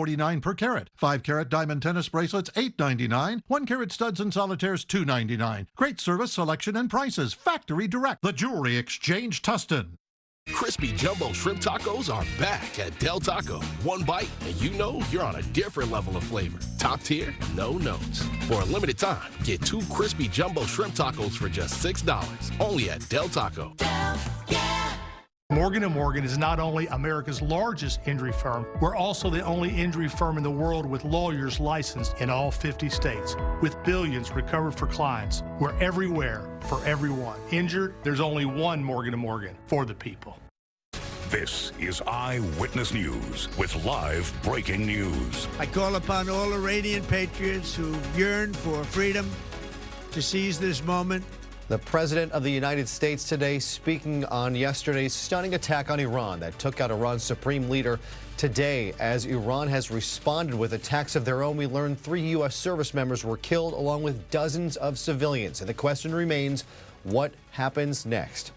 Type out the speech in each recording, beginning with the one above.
$49 per carat. 5-carat diamond tennis bracelets, $8.99. 1-carat studs and solitaires, $2.99. Great service, selection, and prices. Factory Direct. The Jewelry Exchange, Tustin. Crispy Jumbo Shrimp Tacos are back at Del Taco. One bite, and you know you're on a different level of flavor. Top tier, no notes. For a limited time, get 2 Crispy Jumbo Shrimp Tacos for just $6. Only at Del Taco. Del, yeah. Morgan & Morgan is not only America's largest injury firm, we're also the only injury firm in the world with lawyers licensed in all 50 states. With billions recovered for clients, we're everywhere for everyone. Injured, there's only one Morgan & Morgan, for the people. This is Eyewitness News with live breaking news. I call upon all Iranian patriots who yearn for freedom to seize this moment. The President of the United States today speaking on yesterday's stunning attack on Iran that took out Iran's supreme leader. Today, as Iran has responded with attacks of their own, we learned 3 U.S. service members were killed along with dozens of civilians. And the question remains, what happens next?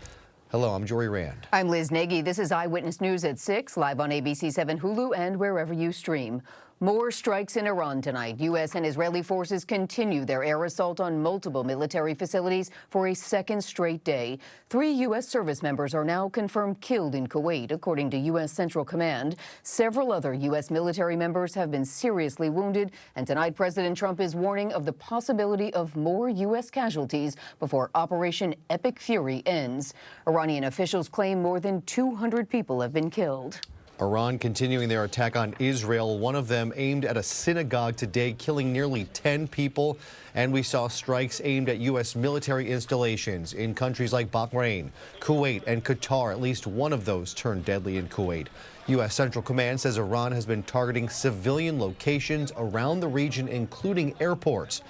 Hello, I'm Jory Rand. I'm Liz Nagy. This is Eyewitness News at 6, live on ABC 7 Hulu and wherever you stream. More strikes in Iran tonight. U.S. and Israeli forces continue their air assault on multiple military facilities for a second straight day. 3 U.S. service members are now confirmed killed in Kuwait, according to U.S. Central Command. Several other U.S. military members have been seriously wounded, and tonight President Trump is warning of the possibility of more U.S. casualties before Operation Epic Fury ends. Iranian officials claim more than 200 people have been killed. Iran continuing their attack on Israel, one of them aimed at a synagogue today, killing nearly 10 people. And we saw strikes aimed at U.S. military installations in countries like Bahrain, Kuwait, and Qatar. At least one of those turned deadly in Kuwait. U.S. Central Command says Iran has been targeting civilian locations around the region, including airports.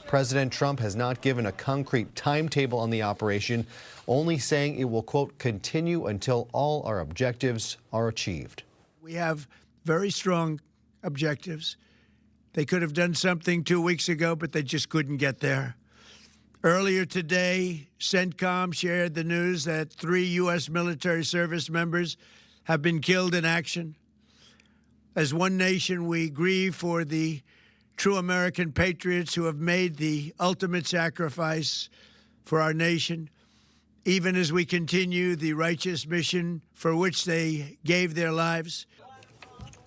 President Trump has not given a concrete timetable on the operation, only saying it will, quote, continue until all our objectives are achieved. We have very strong objectives. They could have done something 2 weeks ago, but they just couldn't get there. Earlier today, CENTCOM shared the news that 3 U.S. military service members have been killed in action. As one nation, we grieve for the true American patriots who have made the ultimate sacrifice for our nation, even as we continue the righteous mission for which they gave their lives.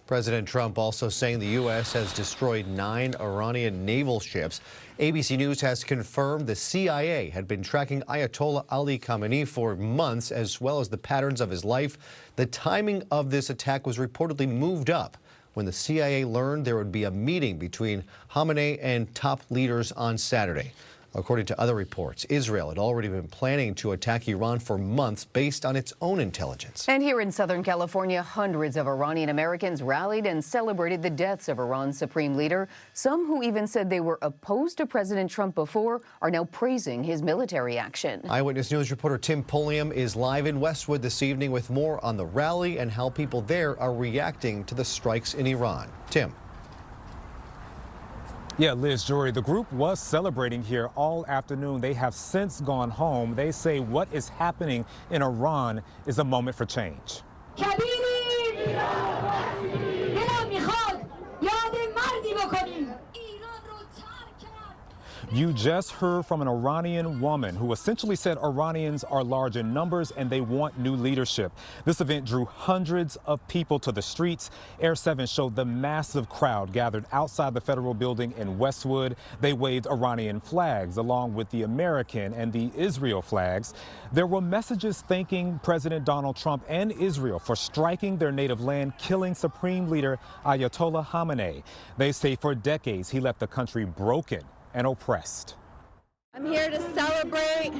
President Trump also saying the U.S. has destroyed 9 Iranian naval ships. ABC News has confirmed the CIA had been tracking Ayatollah Ali Khamenei for months, as well as the patterns of his life. The timing of this attack was reportedly moved up when the CIA learned there would be a meeting between Khamenei and top leaders on Saturday. According to other reports, Israel had already been planning to attack Iran for months based on its own intelligence. And here in Southern California, hundreds of Iranian Americans rallied and celebrated the deaths of Iran's supreme leader. Some who even said they were opposed to President Trump before are now praising his military action. Eyewitness News reporter Tim Pulliam is live in Westwood this evening with more on the rally and how people there are reacting to the strikes in Iran. Tim. Yeah, Liz, Jory, the group was celebrating here all afternoon. They have since gone home. They say what is happening in Iran is a moment for change. You just heard from an Iranian woman who essentially said Iranians are large in numbers and they want new leadership. This event drew hundreds of people to the streets. Air 7 showed the massive crowd gathered outside the federal building in Westwood. They waved Iranian flags along with the American and the Israel flags. There were messages thanking President Donald Trump and Israel for striking their native land, killing Supreme Leader Ayatollah Khamenei. They say for decades he left the country broken and oppressed. I'm here to celebrate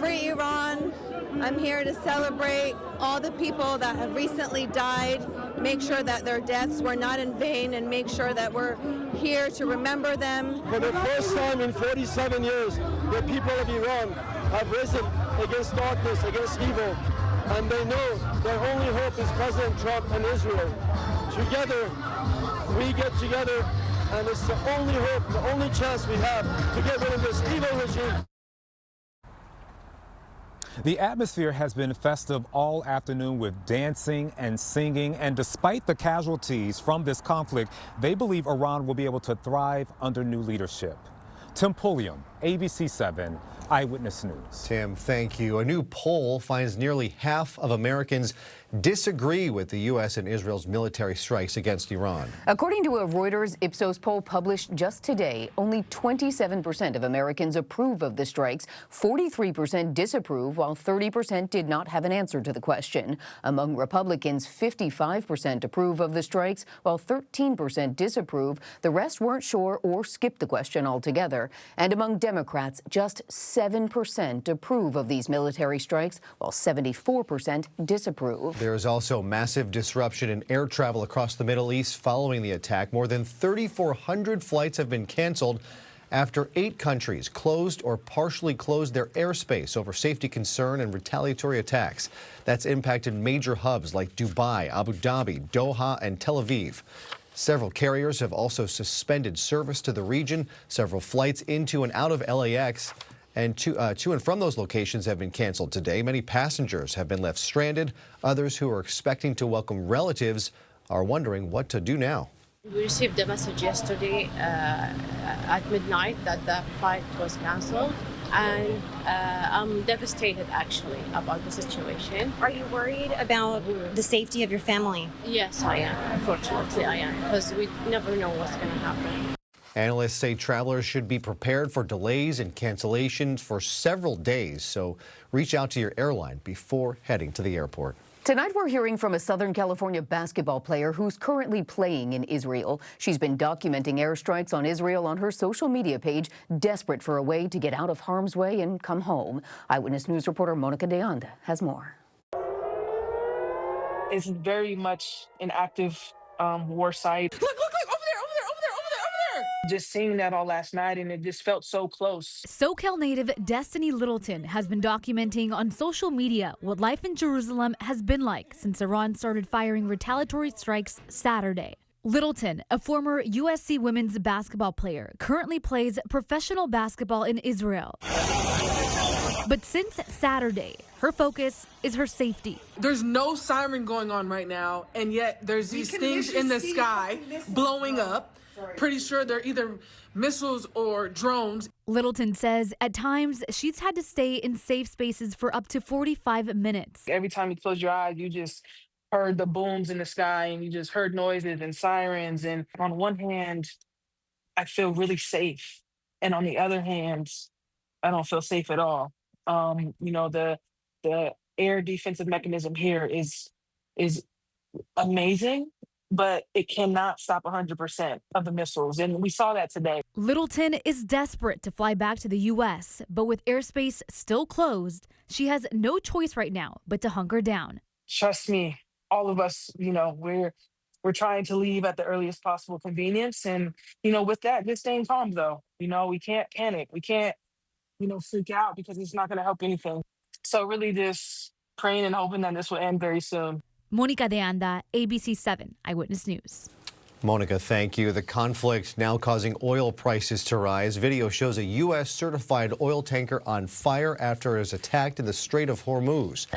free Iran. I'm here to celebrate all the people that have recently died, make sure that their deaths were not in vain, and make sure that we're here to remember them. For the first time in 47 years, the people of Iran have risen against darkness, against evil, and they know their only hope is President Trump and Israel. Together, we get together, and it's the only hope, the only chance we have to get rid of this evil regime. The atmosphere has been festive all afternoon with dancing and singing, and despite the casualties from this conflict, they believe Iran will be able to thrive under new leadership. Tim Pulliam, ABC 7 Eyewitness News. Tim, thank you. A new poll finds nearly half of Americans disagree with the U.S. and Israel's military strikes against Iran. According to a Reuters Ipsos poll published just today, only 27% of Americans approve of the strikes, 43% disapprove, while 30% did not have an answer to the question. Among Republicans, 55% approve of the strikes, while 13% disapprove. The rest weren't sure or skipped the question altogether. And among Democrats, just 7% approve of these military strikes, while 74% disapprove. There is also massive disruption in air travel across the Middle East following the attack. More than 3,400 flights have been canceled after 8 countries closed or partially closed their airspace over safety concern and retaliatory attacks. That's impacted major hubs like Dubai, Abu Dhabi, Doha, and Tel Aviv. Several carriers have also suspended service to the region. Several flights into and out of LAX and to and from those locations have been canceled today. Many passengers have been left stranded. Others who are expecting to welcome relatives are wondering what to do now. We received a message yesterday at midnight that the flight was canceled, and I'm devastated actually about the situation. Are you worried about the safety of your family? Yes, I am. Unfortunately, I am, because we never know what's going to happen. Analysts say travelers should be prepared for delays and cancellations for several days, so reach out to your airline before heading to the airport. Tonight, we're hearing from a Southern California basketball player who's currently playing in Israel. She's been documenting airstrikes on Israel on her social media page, desperate for a way to get out of harm's way and come home. Eyewitness News reporter Monica De Anda has more. It's very much an active war site. Look, over there. Just seeing that all last night, and it just felt so close. SoCal native Destiny Littleton has been documenting on social media what life in Jerusalem has been like since Iran started firing retaliatory strikes Saturday. Littleton, a former USC women's basketball player, currently plays professional basketball in Israel. But since Saturday, her focus is her safety. There's no siren going on right now, and yet there's these things in the sky blowing up. Pretty sure they're either missiles or drones. Littleton says at times she's had to stay in safe spaces for up to 45 minutes. Every time you close your eyes, you just heard the booms in the sky, and you just heard noises and sirens. And on one hand, I feel really safe, and on the other hand, I don't feel safe at all. The air defensive mechanism here is amazing, but it cannot stop 100% of the missiles. And we saw that today. Littleton is desperate to fly back to the U.S., but with airspace still closed, she has no choice right now but to hunker down. Trust me, all of us, we're trying to leave at the earliest possible convenience. And, with that, just staying calm, though. We can't panic. We can't, freak out, because it's not going to help anything. So really just praying and hoping that this will end very soon. Monica De Anda, ABC 7 Eyewitness News. Monica, thank you. The conflict now causing oil prices to rise. Video shows a U.S. certified oil tanker on fire after it was attacked in the Strait of Hormuz.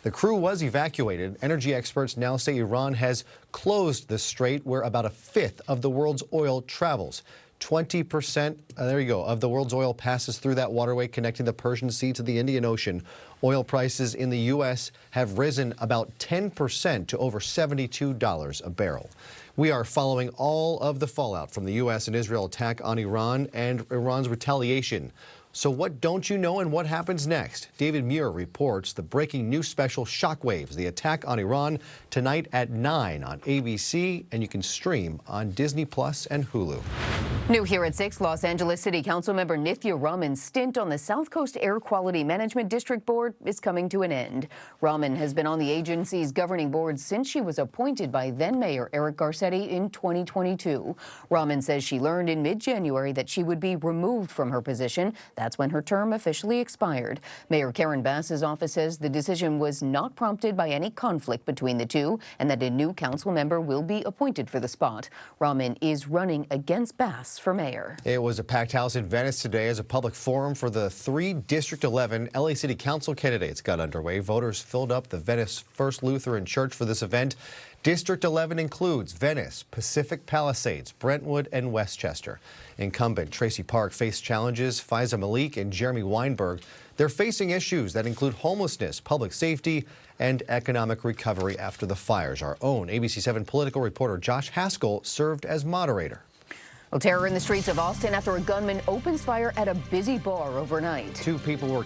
The crew was evacuated. Energy experts now say Iran has closed the strait, where about a fifth of the world's oil travels. 20%, of the world's oil passes through that waterway connecting the Persian Sea to the Indian Ocean. Oil prices in the U.S. have risen about 10% to over $72 a barrel. We are following all of the fallout from the U.S. and Israel attack on Iran and Iran's retaliation. So what don't you know, and what happens next? David Muir reports the breaking news special Shockwaves, the attack on Iran, tonight at 9 on ABC, and you can stream on Disney Plus and Hulu. New here at 6, Los Angeles City Council member Nithya Raman's stint on the South Coast Air Quality Management District Board is coming to an end. Raman has been on the agency's governing board since she was appointed by then-Mayor Eric Garcetti in 2022. Raman says she learned in mid-January that she would be removed from her position. That's when her term officially expired. Mayor Karen Bass's office says the decision was not prompted by any conflict between the two, and that a new council member will be appointed for the spot. Raman is running against Bass pass for mayor. It was a packed house in Venice today as a public forum for the 3 District 11 LA City Council candidates got underway. Voters filled up the Venice First Lutheran Church for this event. District 11 includes Venice, Pacific Palisades, Brentwood, and Westchester. Incumbent Tracy Park faced challenges. Faiza Malik and Jeremy Weinberg, they're facing issues that include homelessness, public safety, and economic recovery after the fires. Our own ABC 7 political reporter Josh Haskell served as moderator. Well, terror in the streets of Austin after a gunman opens fire at a busy bar overnight. 2 people were